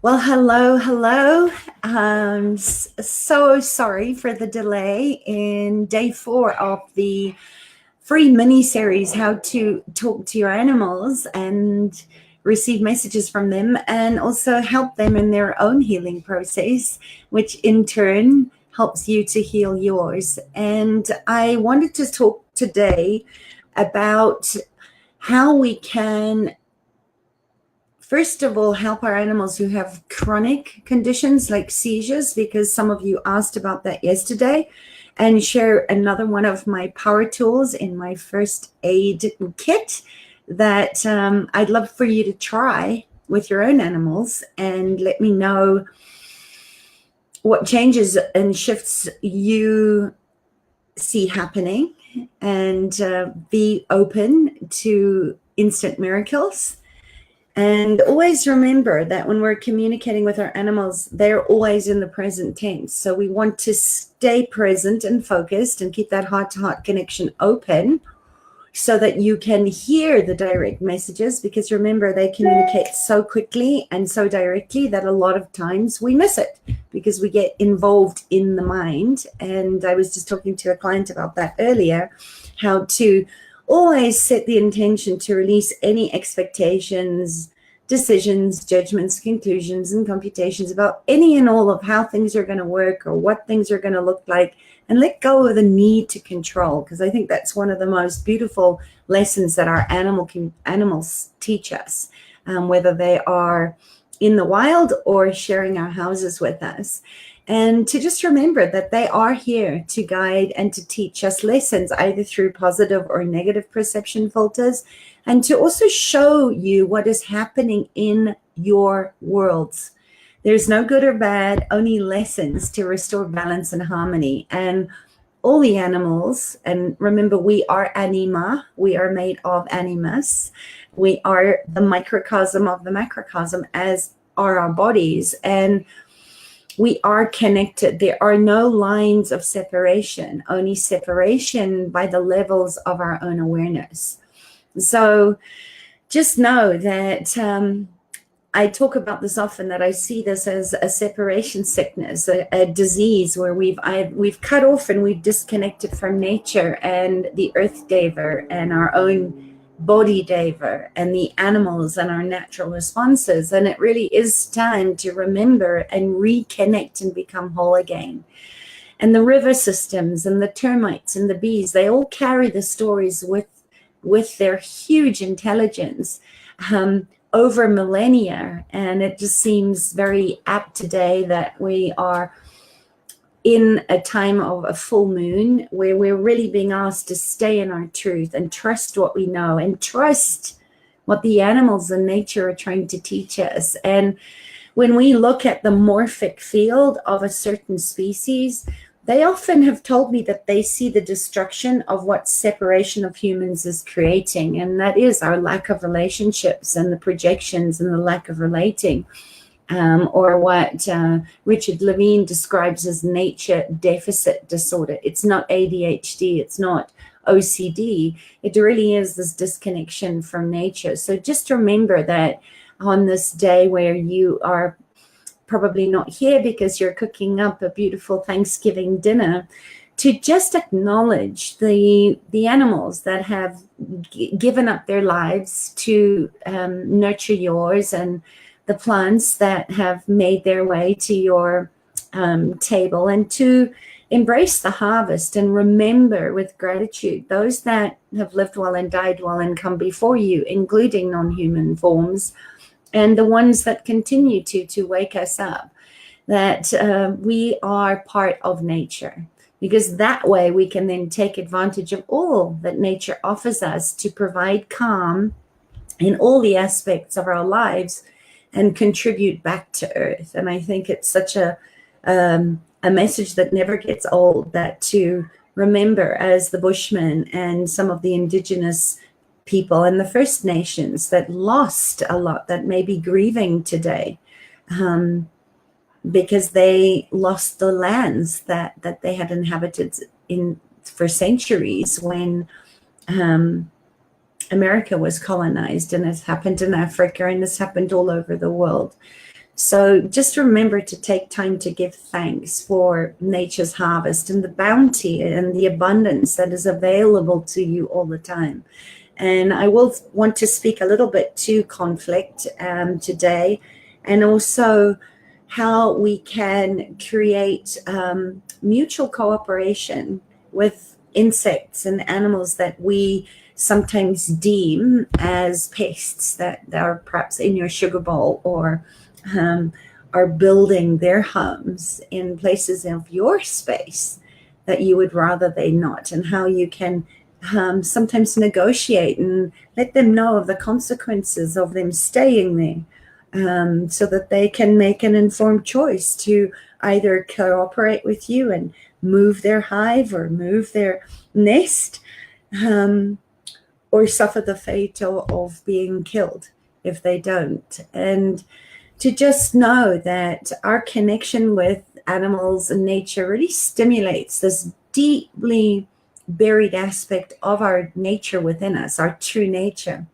Well, hello, hello. So sorry for the delay in day 4 of the free mini series, How to Talk to Your Animals and receive messages from them and also help them in their own healing process, which in turn helps you to heal yours. And I wanted to talk today about how we can, first of all, help our animals who have chronic conditions like seizures, because some of you asked about that yesterday, and share another one of my power tools in my first aid kit that I'd love for you to try with your own animals and let me know what changes and shifts you see happening, and be open to instant miracles. And always remember that when we're communicating with our animals, they're always in the present tense. So we want to stay present and focused and keep that heart-to-heart connection open so that you can hear the direct messages, because remember, they communicate so quickly and so directly that a lot of times we miss it because we get involved in the mind. And I was just talking to a client about that earlier, how to always set the intention to release any expectations, decisions, judgments, conclusions, and computations about any and all of how things are going to work or what things are going to look like, and let go of the need to control, because I think that's one of the most beautiful lessons that our animals teach us, whether they are in the wild or sharing our houses with us. And to just remember that they are here to guide and to teach us lessons, either through positive or negative perception filters, and to also show you what is happening in your worlds. There's no good or bad, only lessons to restore balance and harmony. And all the animals, and remember, we are anima, we are made of animus, we are the microcosm of the macrocosm, as are our bodies, and we are connected. There are no lines of separation, only separation by the levels of our own awareness. So just know that I talk about this often, that I see this as a separation sickness, a disease where we've cut off and we've disconnected from nature and the earth dever and our own body dever and the animals and our natural responses. And it really is time to remember and reconnect and become whole again. And the river systems and the termites and the bees, they all carry the stories with their huge intelligence over millennia. And it just seems very apt today that we are in a time of a full moon where we're really being asked to stay in our truth and trust what we know and trust what the animals and nature are trying to teach us. And when we look at the morphic field of a certain species, they often have told me that they see the destruction of what separation of humans is creating, and that is our lack of relationships and the projections and the lack of relating. Or what Richard Levine describes as nature deficit disorder. It's not ADHD, it's not OCD. It really is this disconnection from nature. So just remember that on this day where you are probably not here because you're cooking up a beautiful Thanksgiving dinner, to just acknowledge the animals that have given up their lives to nurture yours, and the plants that have made their way to your table, and to embrace the harvest and remember with gratitude those that have lived well and died well and come before you, including non-human forms, and the ones that continue to wake us up, that we are part of nature, because that way we can then take advantage of all that nature offers us to provide calm in all the aspects of our lives and contribute back to earth. And I think it's such a message that never gets old, that to remember, as the Bushmen and some of the indigenous people and the First Nations that lost a lot, that may be grieving today, because they lost the lands that they had inhabited for centuries when America was colonized. And it's happened in Africa, and it's happened all over the world. So just remember to take time to give thanks for nature's harvest and the bounty and the abundance that is available to you all the time. And I will want to speak a little bit to conflict today, and also how we can create mutual cooperation with insects and animals that we sometimes deem as pests that are perhaps in your sugar bowl, or are building their homes in places of your space that you would rather they not, and how you can sometimes negotiate and let them know of the consequences of them staying there, so that they can make an informed choice to either cooperate with you and move their hive or move their nest, or suffer the fate of being killed if they don't. And to just know that our connection with animals and nature really stimulates this deeply buried aspect of our nature within us, our true nature,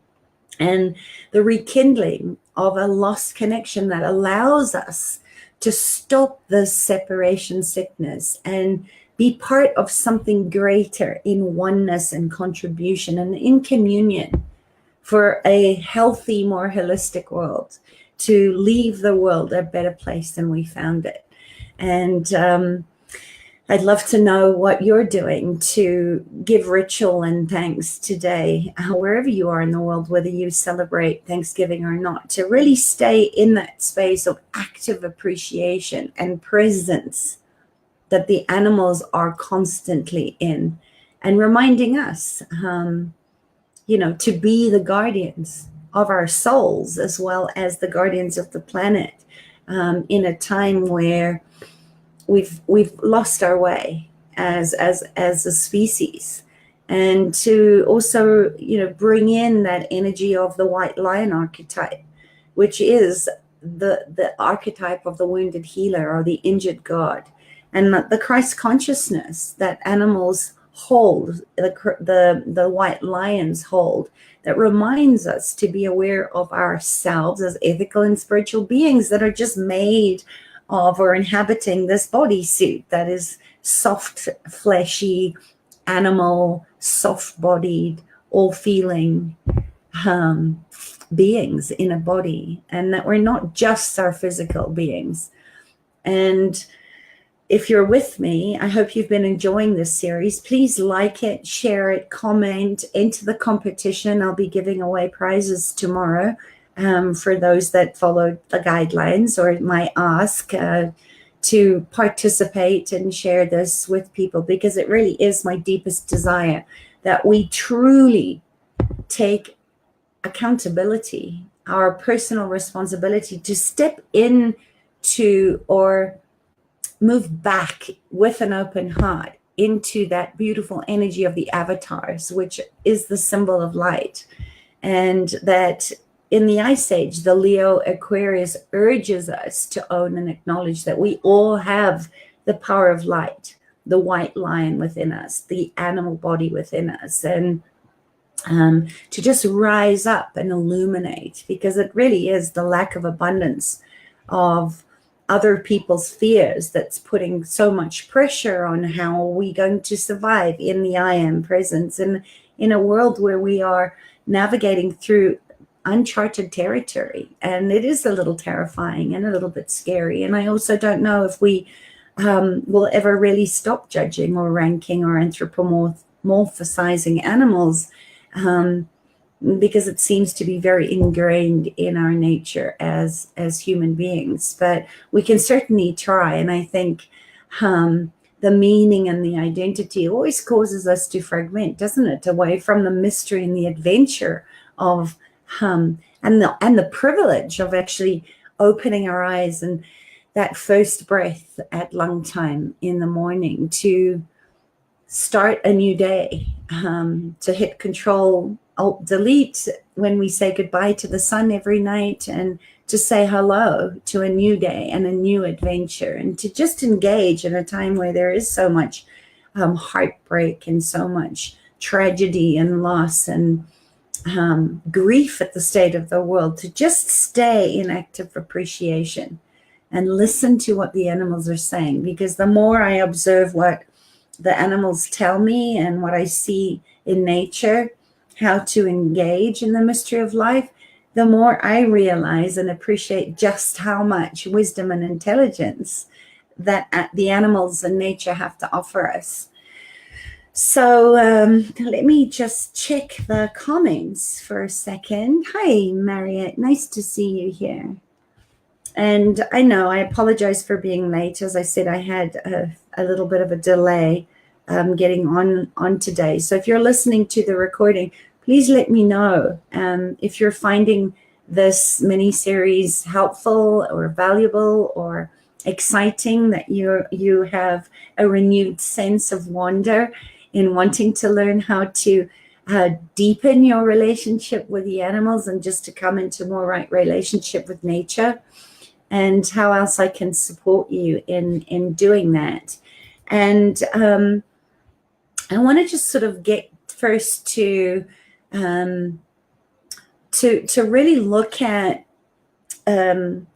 and the rekindling of a lost connection that allows us to stop the separation sickness and be part of something greater in oneness and contribution and in communion for a healthy, more holistic world, to leave the world a better place than we found it. And I'd love to know what you're doing to give ritual and thanks today, wherever you are in the world, whether you celebrate Thanksgiving or not, to really stay in that space of active appreciation and presence that the animals are constantly in, and reminding us, to be the guardians of our souls as well as the guardians of the planet, in a time where we've lost our way as a species. And to also bring in that energy of the white lion archetype, which is the archetype of the wounded healer or the injured god, and the Christ consciousness that animals hold, the white lions hold, that reminds us to be aware of ourselves as ethical and spiritual beings that are just made of or inhabiting this bodysuit that is soft, fleshy, animal, soft-bodied, all-feeling beings in a body, and that we're not just our physical beings. And if you're with me, I hope you've been enjoying this series. Please like it, share it, comment, enter the competition. I'll be giving away prizes tomorrow for those that followed the guidelines or my ask to participate and share this with people, because it really is my deepest desire that we truly take accountability, our personal responsibility to step into or move back with an open heart into that beautiful energy of the avatars, which is the symbol of light. And that in the Ice Age, the Leo Aquarius urges us to own and acknowledge that we all have the power of light, the white lion within us, the animal body within us, and to just rise up and illuminate, because it really is the lack of abundance of other people's fears that's putting so much pressure on how are we going to survive in the I am presence, and in a world where we are navigating through uncharted territory. And it is a little terrifying and a little bit scary. And I also don't know if we will ever really stop judging or ranking or anthropomorphizing animals, because it seems to be very ingrained in our nature as human beings. But we can certainly try. And I think the meaning and the identity always causes us to fragment, doesn't it? Away from the mystery and the adventure of and the privilege of actually opening our eyes and that first breath at lung time in the morning to start a new day, to hit Control Alt Delete when we say goodbye to the sun every night, and to say hello to a new day and a new adventure, and to just engage in a time where there is so much heartbreak and so much tragedy and loss, and grief at the state of the world, to just stay in active appreciation and listen to what the animals are saying. Because the more I observe what the animals tell me and what I see in nature, how to engage in the mystery of life, the more I realize and appreciate just how much wisdom and intelligence that the animals and nature have to offer us. So let me just check the comments for a second. Hi, Mariette. Nice to see you here. And I know I apologize for being late. As I said, I had a little bit of a delay getting on today. So if you're listening to the recording, please let me know if you're finding this mini series helpful or valuable or exciting, that you have a renewed sense of wonder in wanting to learn how to deepen your relationship with the animals and just to come into more right relationship with nature, and how else I can support you in doing that. And I want to just sort of get first to really look at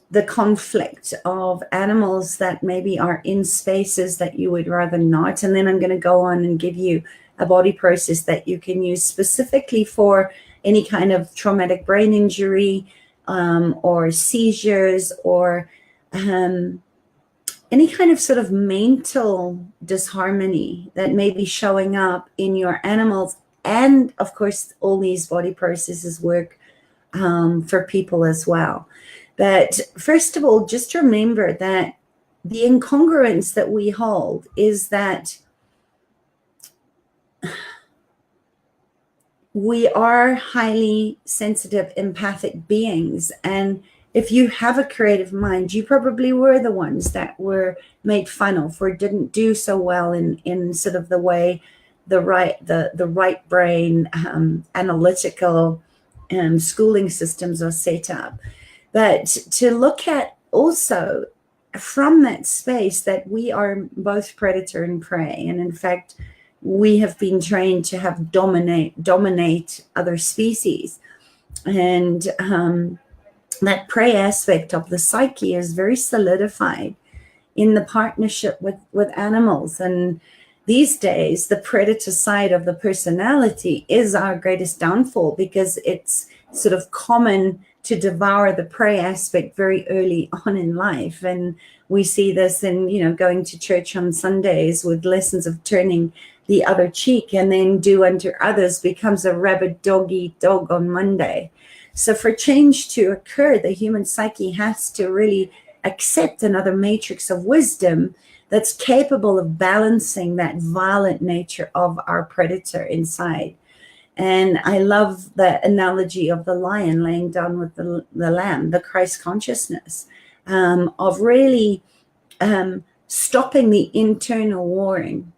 the conflict of animals that maybe are in spaces that you would rather not. And then I'm going to go on and give you a body process that you can use specifically for any kind of traumatic brain injury, or seizures, or any kind of sort of mental disharmony that may be showing up in your animals. And of course, all these body processes work for people as well. But first of all, just remember that the incongruence that we hold is that we are highly sensitive, empathic beings. And if you have a creative mind, you probably were the ones that were made fun of or didn't do so well in sort of the way the right brain analytical schooling systems are set up. But to look at also from that space that we are both predator and prey. And in fact, we have been trained to have dominate other species. And that prey aspect of the psyche is very solidified in the partnership with animals. And these days, the predator side of the personality is our greatest downfall, because it's sort of common to devour the prey aspect very early on in life. And we see this in, going to church on Sundays with lessons of turning the other cheek, and then do unto others becomes a rabid dog eat dog on Monday. So for change to occur, the human psyche has to really accept another matrix of wisdom that's capable of balancing that violent nature of our predator inside. And I love the analogy of the lion laying down with the lamb, the Christ consciousness, of really stopping the internal warring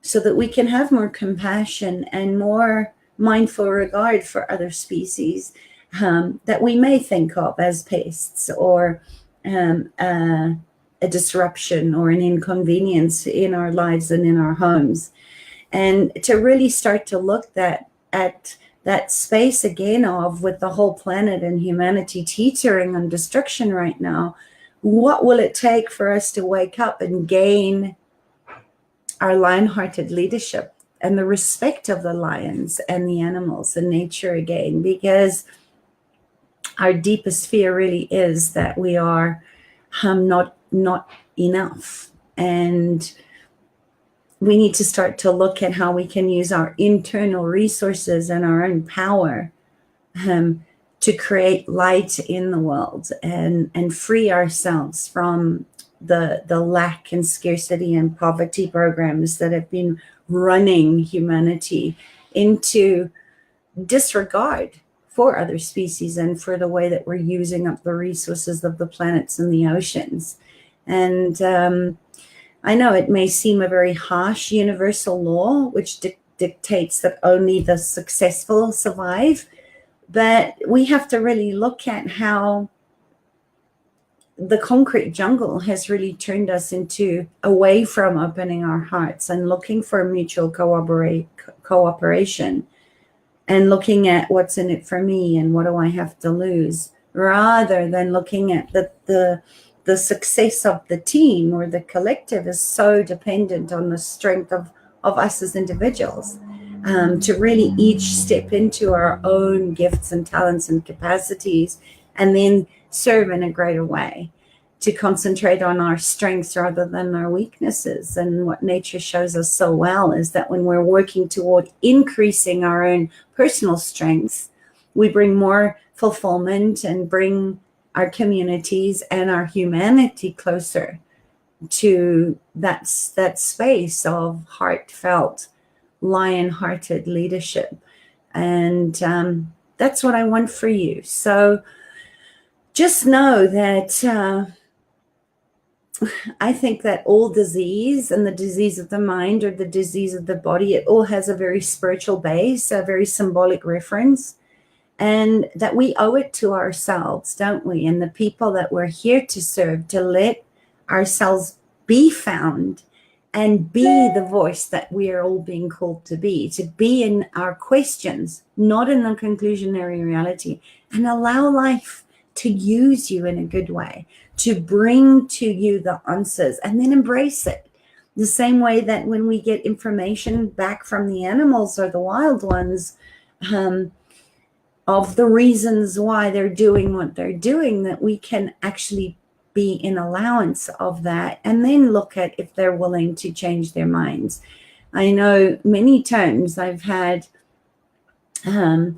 so that we can have more compassion and more mindful regard for other species that we may think of as pests or a disruption or an inconvenience in our lives and in our homes. And to really start to look at that space again of, with the whole planet and humanity teetering on destruction right now, what will it take for us to wake up and gain our lion-hearted leadership and the respect of the lions and the animals and nature again? Because our deepest fear really is that we are not enough. And we need to start to look at how we can use our internal resources and our own power to create light in the world and free ourselves from the lack and scarcity and poverty programs that have been running humanity into disregard for other species and for the way that we're using up the resources of the planets and the oceans. And I know it may seem a very harsh universal law, which dictates that only the successful survive, but we have to really look at how the concrete jungle has really turned us away from opening our hearts and looking for mutual cooperation and looking at what's in it for me and what do I have to lose, rather than looking at the success of the team or the collective is so dependent on the strength of us as individuals, to really each step into our own gifts and talents and capacities and then serve in a greater way, to concentrate on our strengths rather than our weaknesses. And what nature shows us so well is that when we're working toward increasing our own personal strengths, we bring more fulfillment and bring our communities and our humanity closer to that space of heartfelt, lion-hearted leadership. And that's what I want for you. So just know that I think that all disease, and the disease of the mind or the disease of the body, it all has a very spiritual base, a very symbolic reference, and that we owe it to ourselves, don't we? And the people that we're here to serve, to let ourselves be found and be the voice that we are all being called to be in our questions, not in the conclusionary reality, and allow life to use you in a good way, to bring to you the answers, and then embrace it. The same way that when we get information back from the animals or the wild ones, of the reasons why they're doing what they're doing, that we can actually be in allowance of that, and then look at if they're willing to change their minds. I know many times I've had a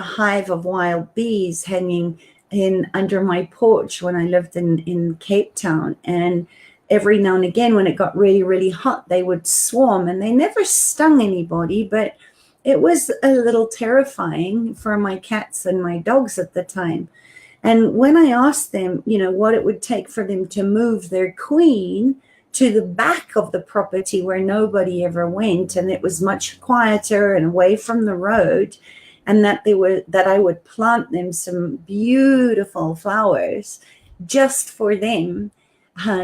hive of wild bees hanging in under my porch when I lived in Cape Town, and every now and again when it got really, really hot, they would swarm, and they never stung anybody, but it was a little terrifying for my cats and my dogs at the time. And when I asked them, what it would take for them to move their queen to the back of the property where nobody ever went, and it was much quieter and away from the road, and that I would plant them some beautiful flowers just for them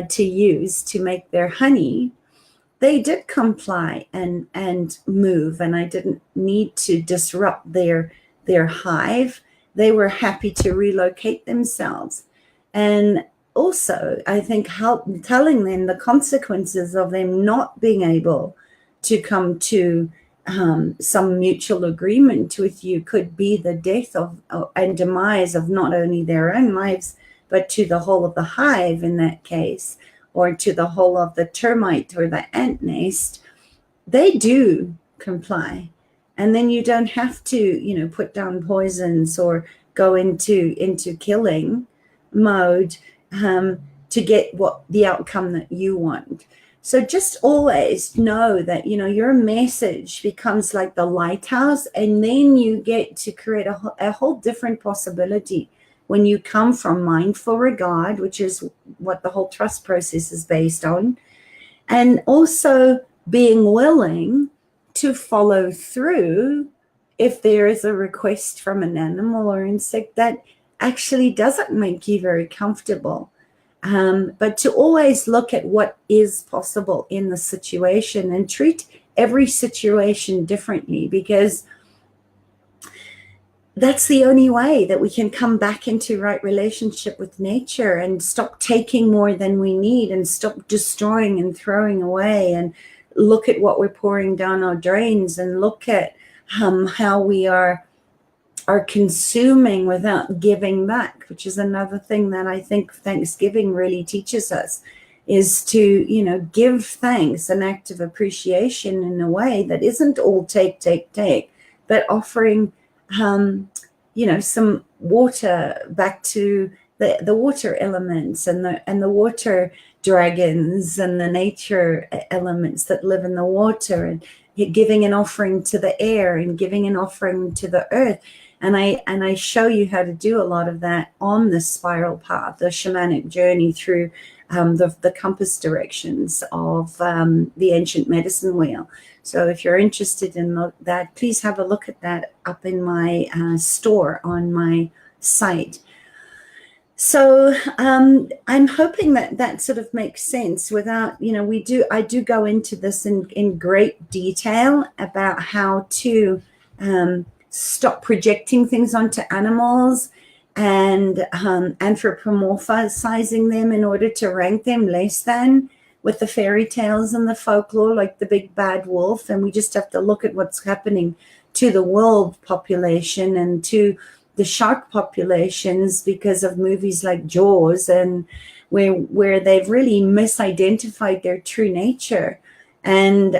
to use to make their honey, they did comply and move, and I didn't need to disrupt their hive. They were happy to relocate themselves. And also, I think telling them the consequences of them not being able to come to some mutual agreement with you could be the death and demise of not only their own lives, but to the whole of the hive in that case, or to the whole of the termite or the ant nest. They do comply. And then you don't have to, put down poisons or go into killing mode to get the outcome that you want. So just always know that, your message becomes like the lighthouse, and then you get to create a whole different possibility when you come from mindful regard, which is what the whole trust process is based on, and also being willing to follow through if there is a request from an animal or insect that actually doesn't make you very comfortable. But to always look at what is possible in the situation and treat every situation differently, because that's the only way that we can come back into right relationship with nature and stop taking more than we need and stop destroying and throwing away, and look at what we're pouring down our drains, and look at how we are consuming without giving back, which is another thing that I think Thanksgiving really teaches us, is to, give thanks, an act of appreciation in a way that isn't all take, but offering, some water back to the water elements and the water dragons and the nature elements that live in the water, and giving an offering to the air and giving an offering to the earth. And I show you how to do a lot of that on the spiral path, the shamanic journey through the compass directions of the ancient medicine wheel. So if you're interested in that, please have a look at that up in my store on my site. So I'm hoping that sort of makes sense without, I do go into this in great detail about how to stop projecting things onto animals and anthropomorphizing them in order to rank them less than with the fairy tales and the folklore, like the big bad wolf. And we just have to look at what's happening to the world population and to the shark populations because of movies like Jaws, and where they've really misidentified their true nature and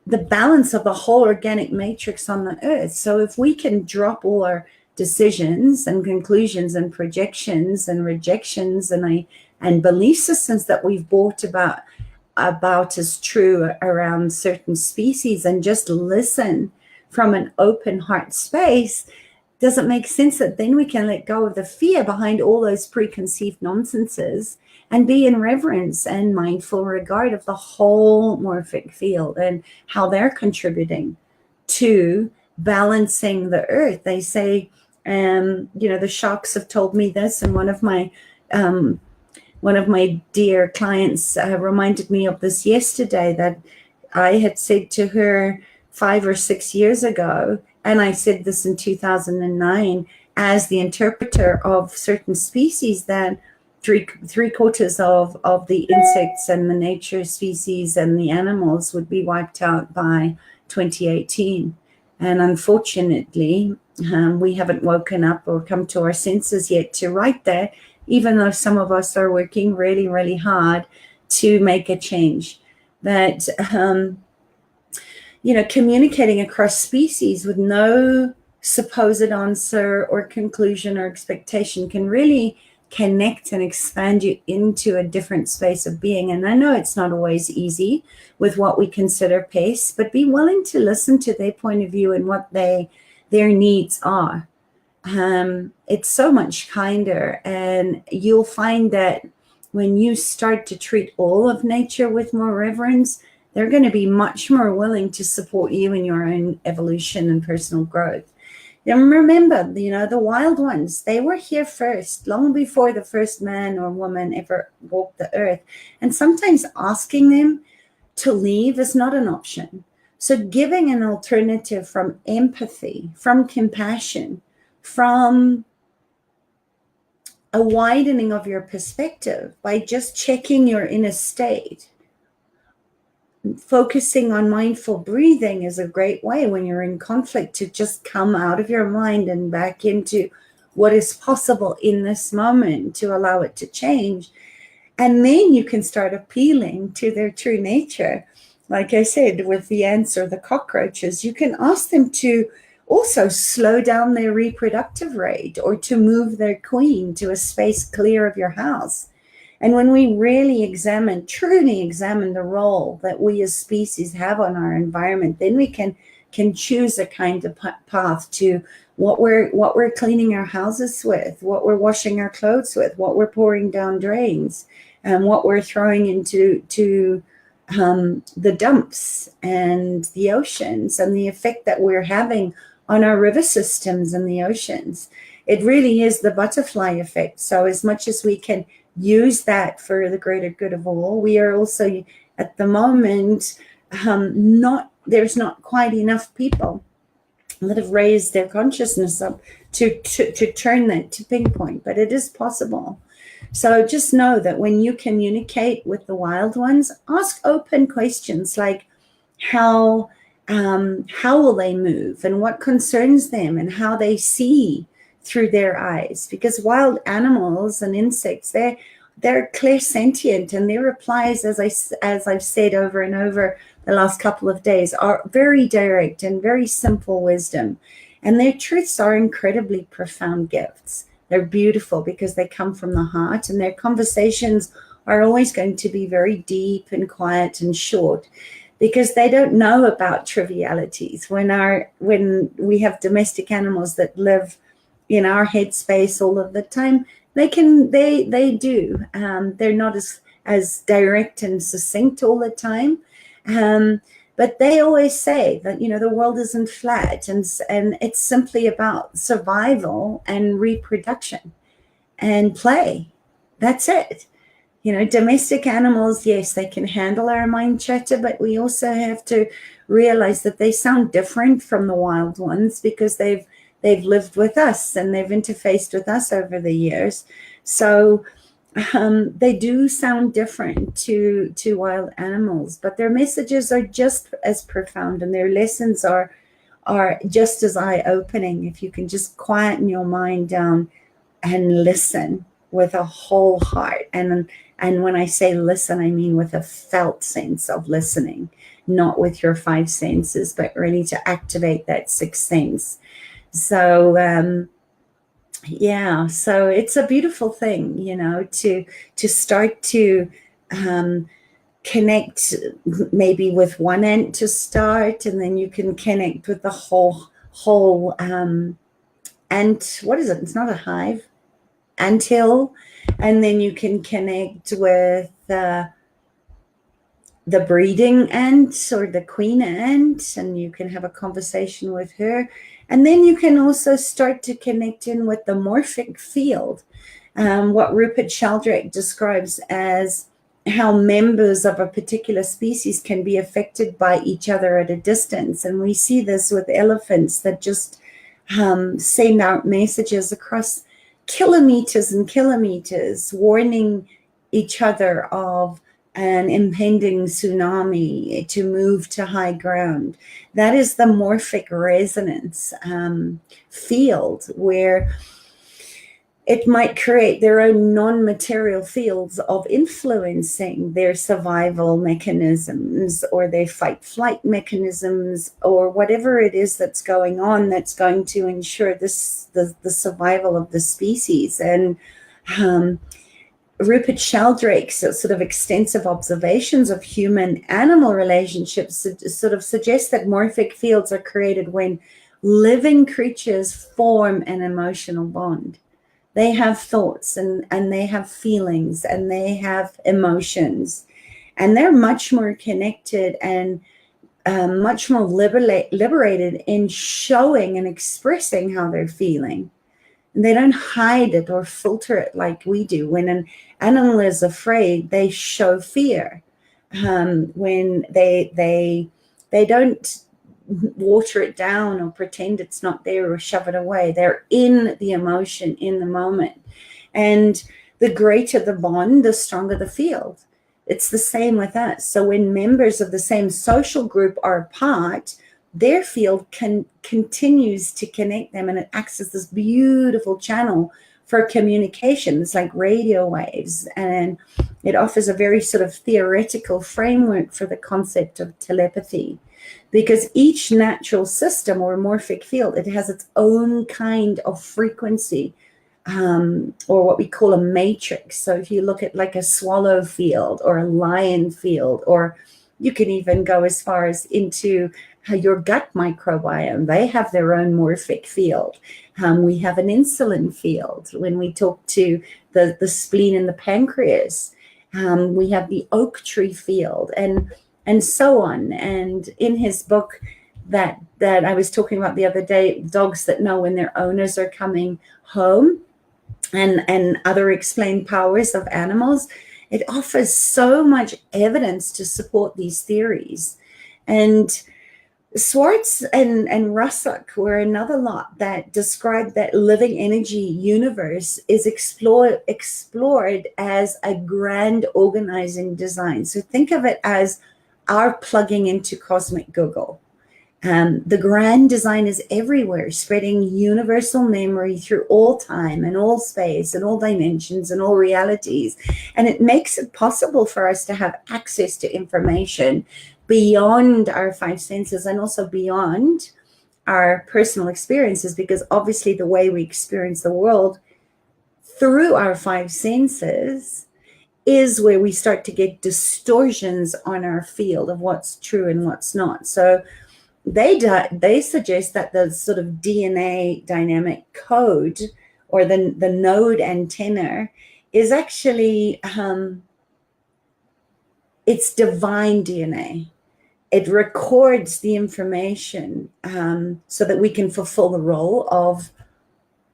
the balance of the whole organic matrix on the earth. So if we can drop all our decisions and conclusions and projections and rejections and belief systems that we've bought about as true around certain species and just listen from an open heart space, does it make sense that then we can let go of the fear behind all those preconceived nonsenses and be in reverence and mindful regard of the whole morphic field and how they're contributing to balancing the earth? They say, the sharks have told me this, and one of my dear clients reminded me of this yesterday, that I had said to her 5 or 6 years ago, and I said this in 2009 as the interpreter of certain species, that three quarters of the insects and the nature species and the animals would be wiped out by 2018. And unfortunately, we haven't woken up or come to our senses yet to write that, even though some of us are working really, really hard to make a change. That communicating across species with no supposed answer or conclusion or expectation can really connect and expand you into a different space of being. And I know it's not always easy with what we consider pests, but be willing to listen to their point of view and what their needs are. It's so much kinder, and you'll find that when you start to treat all of nature with more reverence, they're going to be much more willing to support you in your own evolution and personal growth. And remember, the wild ones, they were here first, long before the first man or woman ever walked the earth. And sometimes asking them to leave is not an option. So giving an alternative from empathy, from compassion, from a widening of your perspective by just checking your inner state. Focusing on mindful breathing is a great way when you're in conflict to just come out of your mind and back into what is possible in this moment, to allow it to change. And then you can start appealing to their true nature. Like I said, with the ants or the cockroaches, you can ask them to also slow down their reproductive rate or to move their queen to a space clear of your house. And when we really truly examine the role that we as species have on our environment, then we can choose a kind of path to what we're cleaning our houses with, what we're washing our clothes with, what we're pouring down drains, and what we're throwing into the dumps and the oceans, and the effect that we're having on our river systems and the oceans. It really is the butterfly effect. So as much as we can use that for the greater good of all, we are also at the moment there's not quite enough people that have raised their consciousness up to turn that tipping point, but it is possible. So just know that when you communicate with the wild ones, ask open questions like how will they move and what concerns them and how they see through their eyes, because wild animals and insects, they're clairsentient, and their replies, as I've said over and over the last couple of days, are very direct and very simple wisdom, and their truths are incredibly profound gifts. They're beautiful because they come from the heart, and their conversations are always going to be very deep and quiet and short, because they don't know about trivialities. When we have domestic animals that live in our headspace all of the time, they do. They're not as direct and succinct all the time. But they always say that, the world isn't flat, and it's simply about survival and reproduction and play. That's it. Domestic animals, yes, they can handle our mind chatter, but we also have to realize that they sound different from the wild ones because they've lived with us and they've interfaced with us over the years. So they do sound different to wild animals, but their messages are just as profound and their lessons are just as eye-opening if you can just quieten your mind down and listen with a whole heart. And when I say listen, I mean with a felt sense of listening, not with your five senses, but really to activate that sixth sense. So yeah, so it's a beautiful thing, to start to connect maybe with one ant to start, and then you can connect with the whole ant. What is it? It's not a hive, anthill. And then you can connect with the breeding ant or the queen ant, and you can have a conversation with her. And then you can also start to connect in with the morphic field, what Rupert Sheldrake describes as how members of a particular species can be affected by each other at a distance. And we see this with elephants that just send out messages across kilometers and kilometers, warning each other of an impending tsunami to move to high ground. That is the morphic resonance field, where it might create their own non-material fields of influencing their survival mechanisms or their fight-flight mechanisms or whatever it is that's going on that's going to ensure the survival of the species. And Rupert Sheldrake's sort of extensive observations of human-animal relationships sort of suggest that morphic fields are created when living creatures form an emotional bond. They have thoughts and they have feelings and they have emotions, and they're much more connected and much more liberated in showing and expressing how they're feeling. And they don't hide it or filter it like we do. When an animal is afraid, they show fear. When they don't water it down or pretend it's not there or shove it away. They're in the emotion, in the moment. And the greater the bond, the stronger the field. It's the same with us. So when members of the same social group are apart, their field continues to connect them, and it acts as this beautiful channel for communication. It's like radio waves, and it offers a very sort of theoretical framework for the concept of telepathy. Because each natural system or morphic field, it has its own kind of frequency, or what we call a matrix. So if you look at like a swallow field or a lion field, or you can even go as far as into your gut microbiome, they have their own morphic field. We have an insulin field. When we talk to the spleen and the pancreas, we have the oak tree field, and so on. And in his book that I was talking about the other day, Dogs That Know When Their Owners Are Coming Home, and other explained powers of animals, it offers so much evidence to support these theories. And Swartz and Russock were another lot that described that living energy universe is explored as a grand organizing design. So think of it as our plugging into cosmic Google. The grand design is everywhere, spreading universal memory through all time and all space and all dimensions and all realities. And it makes it possible for us to have access to information beyond our five senses and also beyond our personal experiences, because obviously the way we experience the world through our five senses is where we start to get distortions on our field of what's true and what's not. So they suggest that the sort of DNA dynamic code, or the node antenna, is actually it's divine DNA. It records the information so that we can fulfill the role of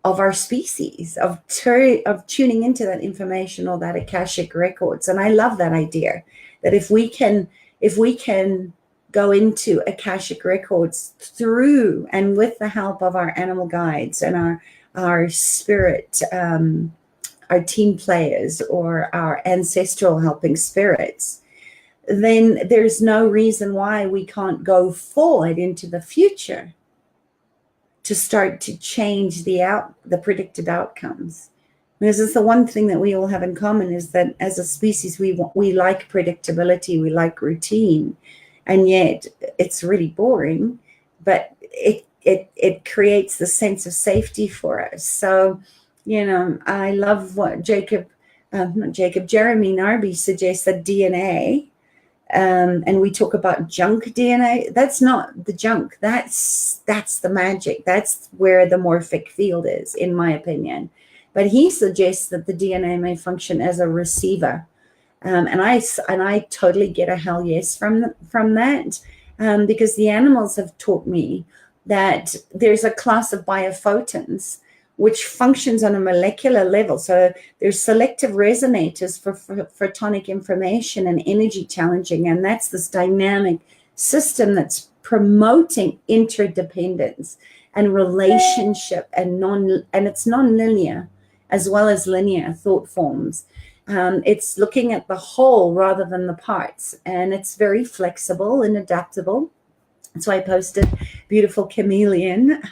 our species, of tuning into that information or that Akashic records. And I love that idea, that if we can go into Akashic records through and with the help of our animal guides and our spirit, our team players or our ancestral helping spirits, then there's no reason why we can't go forward into the future to start to change the predicted outcomes. Because it's the one thing that we all have in common, is that as a species, we like predictability, we like routine, and yet it's really boring, but it creates the sense of safety for us. So, I love what Jeremy Narby suggests, that DNA, and we talk about junk DNA. That's not the junk. That's the magic. That's where the morphic field is, in my opinion. But he suggests that the DNA may function as a receiver, and I totally get a hell yes from that, because the animals have taught me that there's a class of biophotons which functions on a molecular level. So there's selective resonators for photonic information and energy challenging, and that's this dynamic system that's promoting interdependence and relationship, and it's non-linear as well as linear thought forms. It's looking at the whole rather than the parts, and it's very flexible and adaptable. So I posted beautiful chameleon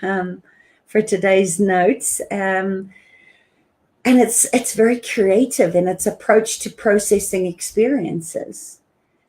for today's notes, and it's very creative in its approach to processing experiences.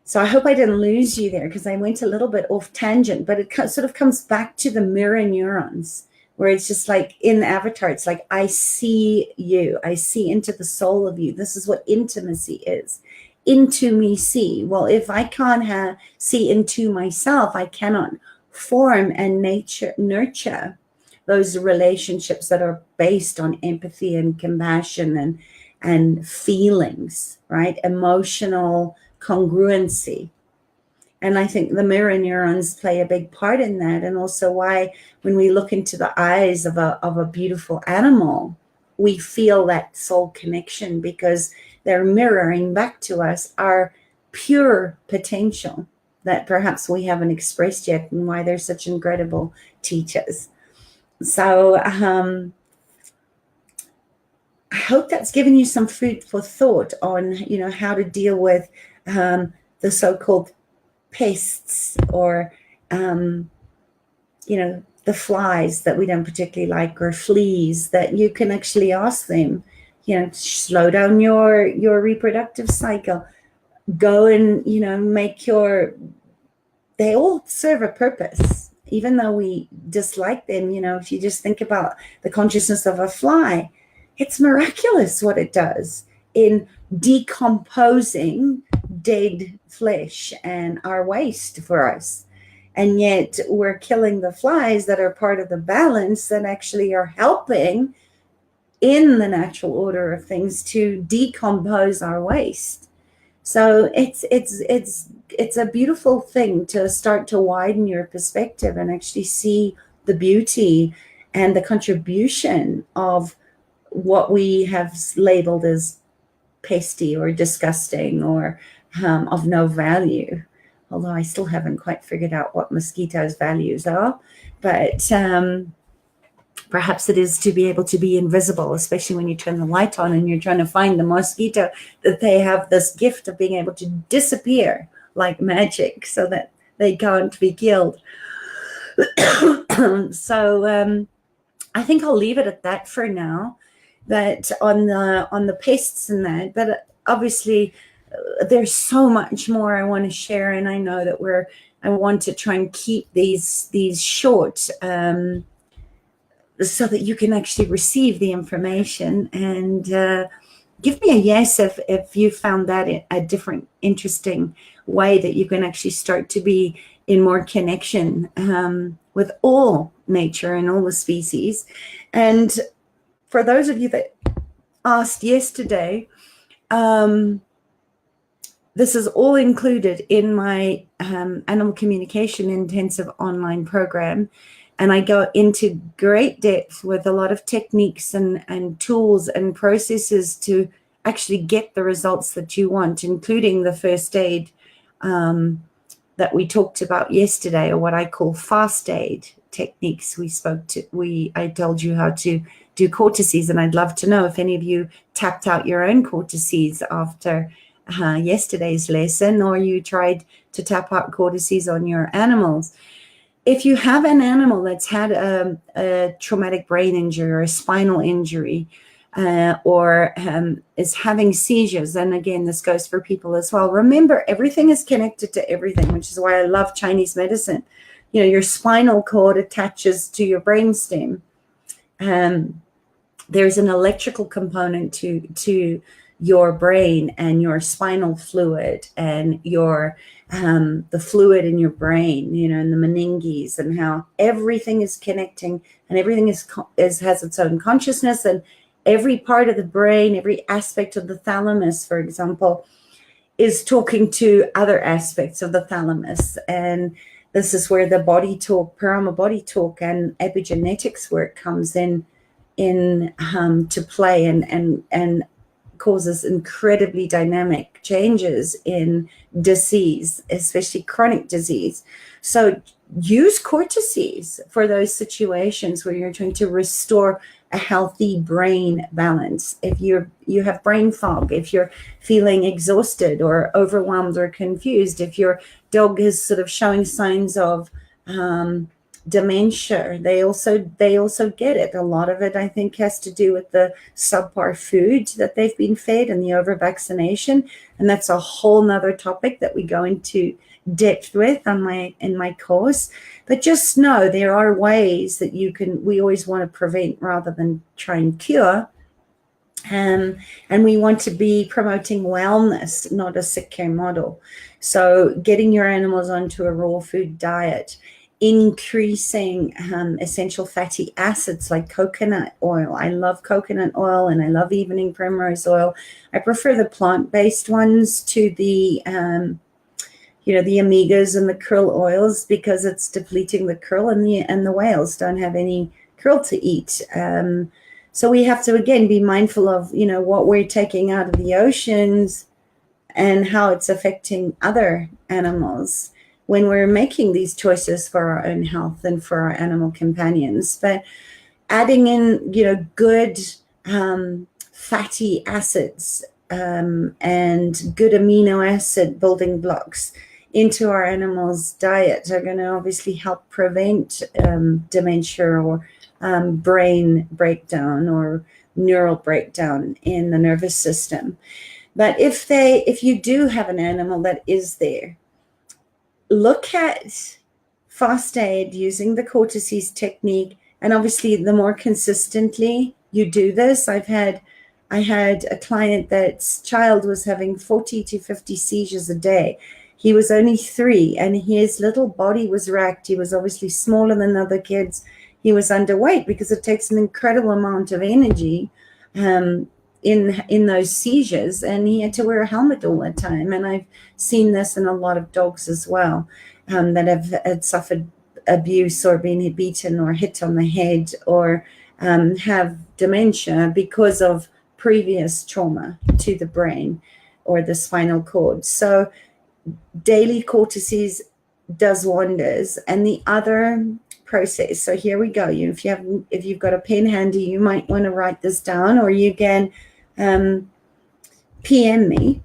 So I hope I didn't lose you there, because I went a little bit off tangent, but it sort of comes back to the mirror neurons, where it's just like in Avatar, it's like, I see you, I see into the soul of you. This is what intimacy is. Into me see. Well, if I can't see into myself, I cannot form and nurture those relationships that are based on empathy and compassion and feelings, right? Emotional congruency. And I think the mirror neurons play a big part in that. And also why, when we look into the eyes of a beautiful animal, we feel that soul connection, because they're mirroring back to us our pure potential that perhaps we haven't expressed yet, and why they're such incredible teachers. So I hope that's given you some food for thought on, how to deal with the so-called pests, or the flies that we don't particularly like, or fleas, that you can actually ask them, slow down your reproductive cycle, go and they all serve a purpose. Even though we dislike them, if you just think about the consciousness of a fly, it's miraculous what it does in decomposing dead flesh and our waste for us. And yet we're killing the flies that are part of the balance, that actually are helping in the natural order of things to decompose our waste. So it's a beautiful thing to start to widen your perspective and actually see the beauty and the contribution of what we have labeled as pesty or disgusting or of no value. Although I still haven't quite figured out what mosquitoes' values are, but perhaps it is to be able to be invisible, especially when you turn the light on and you're trying to find the mosquito, that they have this gift of being able to disappear like magic so that they can't be killed. So I think I'll leave it at that for now. But on the pests and that, but obviously there's so much more I want to share, and I know that I want to try and keep these short, so that you can actually receive the information. And give me a yes if you found that a different, interesting way that you can actually start to be in more connection with all nature and all the species. And for those of you that asked yesterday, this is all included in my animal communication intensive online program. And I go into great depth with a lot of techniques and tools and processes to actually get the results that you want, including the first aid that we talked about yesterday, or what I call fast aid techniques. I told you how to do cortices, and I'd love to know if any of you tapped out your own cortices after yesterday's lesson, or you tried to tap out cortices on your animals. If you have an animal that's had a traumatic brain injury or a spinal injury, or is having seizures, and again, this goes for people as well. Remember, everything is connected to everything, which is why I love Chinese medicine. You know, your spinal cord attaches to your brainstem. There's an electrical component to your brain and your spinal fluid and your the fluid in your brain, you know, and the meninges, and how everything is connecting, and everything has its own consciousness, and every part of the brain, every aspect of the thalamus, for example, is talking to other aspects of the thalamus. And this is where the Bodytalk, Parama Bodytalk, and epigenetics work comes in to play, and causes incredibly dynamic changes in disease, especially chronic disease. So use cortices for those situations where you're trying to restore a healthy brain balance. If you have brain fog, if you're feeling exhausted or overwhelmed or confused, if your dog is sort of showing signs of dementia, they also get it. A lot of it, I think, has to do with the subpar food that they've been fed and the over vaccination, and that's a whole nother topic that we go into depth with in my course. But just know there are ways that we always want to prevent rather than try and cure. And we want to be promoting wellness, not a sick care model. So getting your animals onto a raw food diet, increasing essential fatty acids like coconut oil. I love coconut oil, and I love evening primrose oil. I prefer the plant-based ones to the the omegas and the krill oils, because it's depleting the krill, and the whales don't have any krill to eat. So we have to, again, be mindful of, what we're taking out of the oceans and how it's affecting other animals when we're making these choices for our own health and for our animal companions. But adding in, good fatty acids and good amino acid building blocks into our animals' diet are going to obviously help prevent dementia or brain breakdown or neural breakdown in the nervous system. But if you do have an animal that is there, look at fast aid using the cortices technique, and obviously the more consistently you do this. I had a client that's child was having 40 to 50 seizures a day. He was only 3, and his little body was racked. He was obviously smaller than other kids. He was underweight because it takes an incredible amount of energy in those seizures, and he had to wear a helmet all the time. And I've seen this in a lot of dogs as well, that have suffered abuse or been beaten or hit on the head, or have dementia because of previous trauma to the brain or the spinal cord. So daily cortices does wonders. And the other process, so here we go. If you've got a pen handy, you might want to write this down, or you can PM me,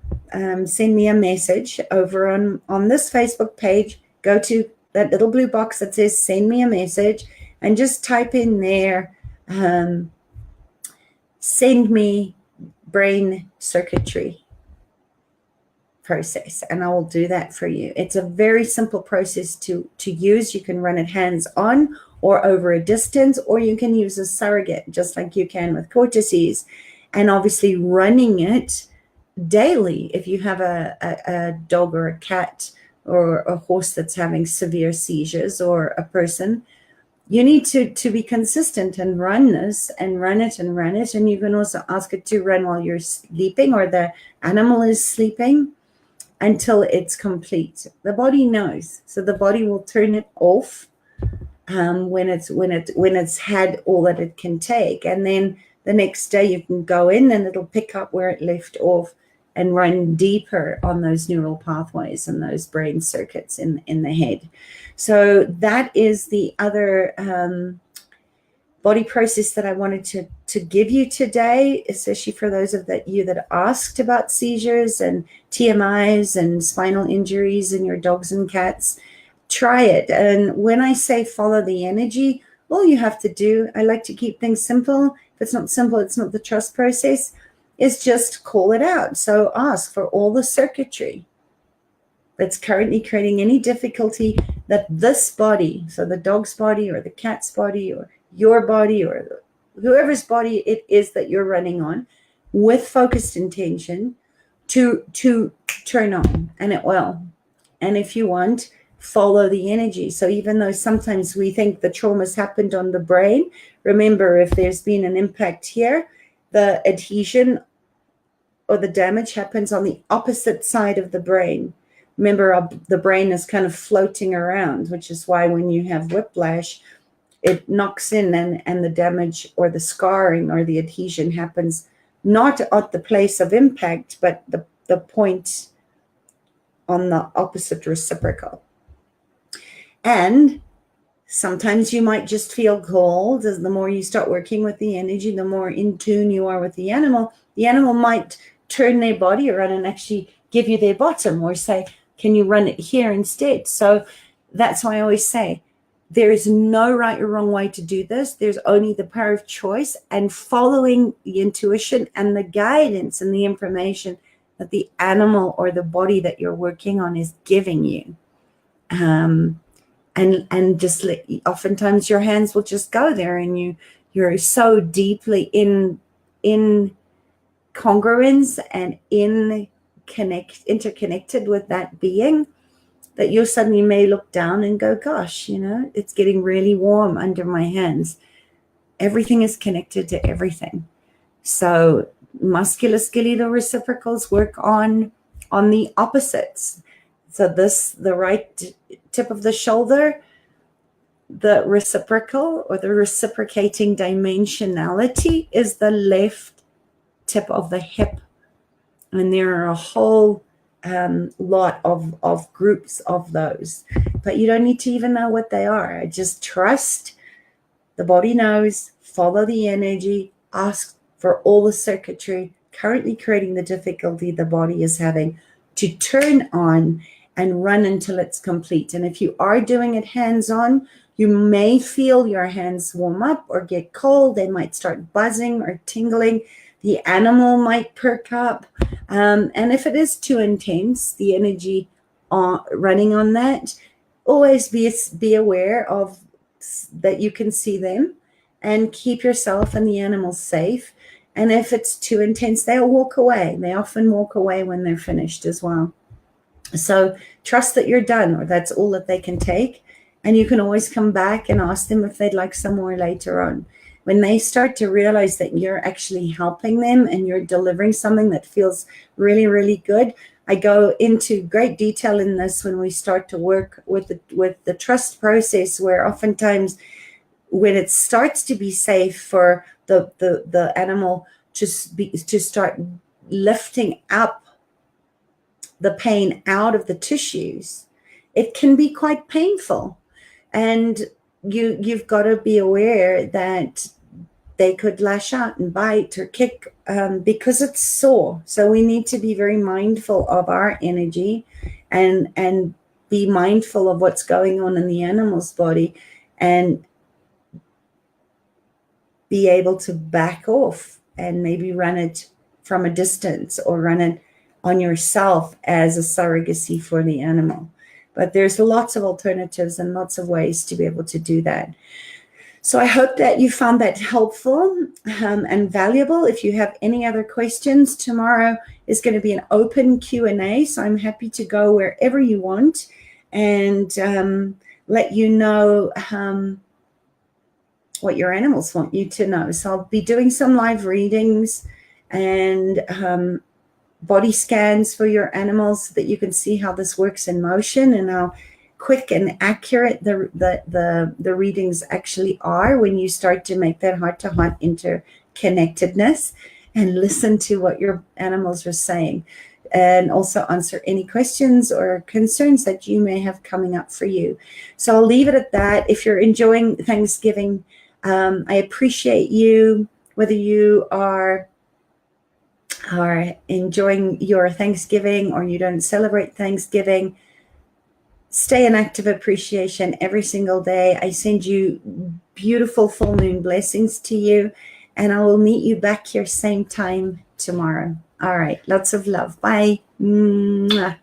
send me a message over on this Facebook page. Go to that little blue box that says send me a message, and just type in there, send me brain circuitry process, and I will do that for you. It's a very simple process to use. You can run it hands-on or over a distance, or you can use a surrogate, just like you can with cortices. And obviously running it daily, if you have a dog or a cat or a horse that's having severe seizures, or a person, you need to be consistent and run this and run it and run it. And you can also ask it to run while you're sleeping or the animal is sleeping until it's complete. The body knows. So the body will turn it off when it's had all that it can take, and then the next day you can go in and it'll pick up where it left off and run deeper on those neural pathways and those brain circuits in the head. So that is the other body process that I wanted to give you today, especially for those of you that asked about seizures and TMIs and spinal injuries in your dogs and cats. Try it. And when I say follow the energy, all you have to do, I like to keep things simple. If it's not simple, it's not the trust process, is just call it out. So ask for all the circuitry that's currently creating any difficulty that this body, so the dog's body or the cat's body or your body or whoever's body it is that you're running on, with focused intention to turn on, and it will. And if you want, follow the energy. So even though sometimes we think the trauma's happened on the brain, remember, if there's been an impact here, the adhesion or the damage happens on the opposite side of the brain. Remember, the brain is kind of floating around, which is why when you have whiplash, it knocks in and the damage or the scarring or the adhesion happens not at the place of impact, but the point on the opposite reciprocal. And sometimes you might just feel cold. As the more you start working with the energy, the more in tune you are with the animal might turn their body around and actually give you their bottom, or say, can you run it here instead? So that's why I always say, there is no right or wrong way to do this. There's only the power of choice and following the intuition and the guidance and the information that the animal or the body that you're working on is giving you. And just oftentimes your hands will just go there, and you're so deeply in congruence and interconnected with that being, that you suddenly may look down and go, gosh, it's getting really warm under my hands. Everything is connected to everything. So musculoskeletal reciprocals work on the opposites. So the right tip of the shoulder, the reciprocal or the reciprocating dimensionality is the left tip of the hip. And there are a whole lot of groups of those, but you don't need to even know what they are. I just trust the body knows, follow the energy, ask for all the circuitry currently creating the difficulty the body is having to turn on and run until it's complete. And if you are doing it hands-on, you may feel your hands warm up or get cold. They might start buzzing or tingling. The animal might perk up. And if it is too intense, the energy running on that, always be aware of that you can see them and keep yourself and the animals safe. And if it's too intense, they'll walk away. They often walk away when they're finished as well. So trust that you're done, or that's all that they can take. And you can always come back and ask them if they'd like some more later on. When they start to realize that you're actually helping them and you're delivering something that feels really, really good, I go into great detail in this when we start to work with the trust process, where oftentimes when it starts to be safe for the animal to start lifting up the pain out of the tissues, it can be quite painful. And you've got to be aware that they could lash out and bite or kick because it's sore. So we need to be very mindful of our energy and be mindful of what's going on in the animal's body, and be able to back off and maybe run it from a distance or run it on yourself as a surrogacy for the animal. But there's lots of alternatives and lots of ways to be able to do that. So I hope that you found that helpful and valuable. If you have any other questions, tomorrow is going to be an open Q&A. So I'm happy to go wherever you want and let you know what your animals want you to know. So I'll be doing some live readings and body scans for your animals so that you can see how this works in motion and how quick and accurate the readings actually are when you start to make that heart-to-heart interconnectedness and listen to what your animals are saying, and also answer any questions or concerns that you may have coming up for you. So I'll leave it at that. If you're enjoying Thanksgiving, I appreciate you, whether you are enjoying your Thanksgiving or you don't celebrate Thanksgiving. Stay in active appreciation every single day. I send you beautiful full moon blessings to you, and I will meet you back here same time tomorrow. All right. Lots of love. Bye. Mwah.